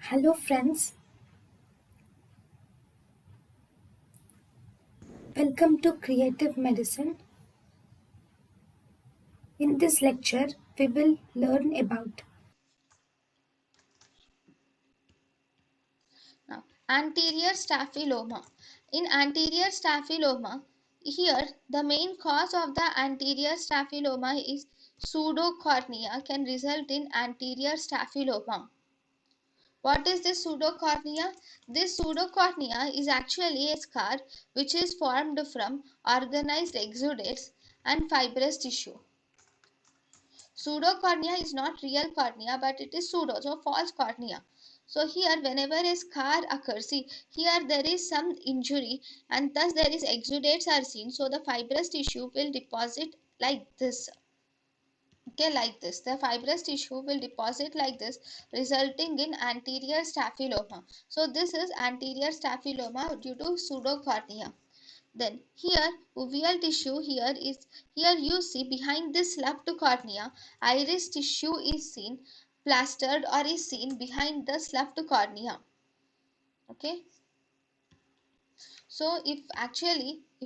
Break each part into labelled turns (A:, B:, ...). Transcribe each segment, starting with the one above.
A: Hello friends, welcome to Creative Medicine. In this lecture, we will learn about
B: Now, anterior staphyloma. In anterior staphyloma, here the main cause of the anterior staphyloma is pseudocornea can result in anterior staphyloma. What is this pseudocornea? This pseudocornea is actually a scar which is formed from organized exudates and fibrous tissue. Pseudocornea is not real cornea, but it is pseudo, so false cornea. So here whenever a scar occurs, see here there is some injury and thus there is exudates are seen, so the fibrous tissue will deposit like this. Okay, like this the fibrous tissue will deposit like this, resulting in anterior staphyloma. So this is anterior staphyloma due to pseudocornea. Then here uveal tissue here you see behind this left cornea iris tissue is seen plastered or is seen behind the left cornea. Okay, so if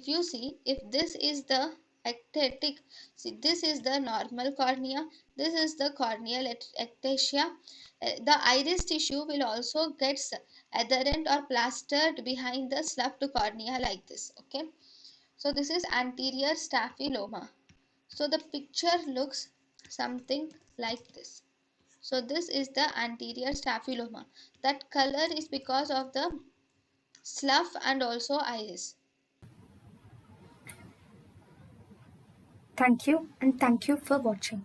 B: you see, if this is the ectatic, see this is the normal cornea, this is the corneal ectasia. The iris tissue will also gets adherent or plastered behind the left cornea like this. Okay, so this is anterior staphyloma. So the picture looks something like this. So this is the anterior staphyloma. That color is because of the slough and also iris.
A: thank you and thank you for watching.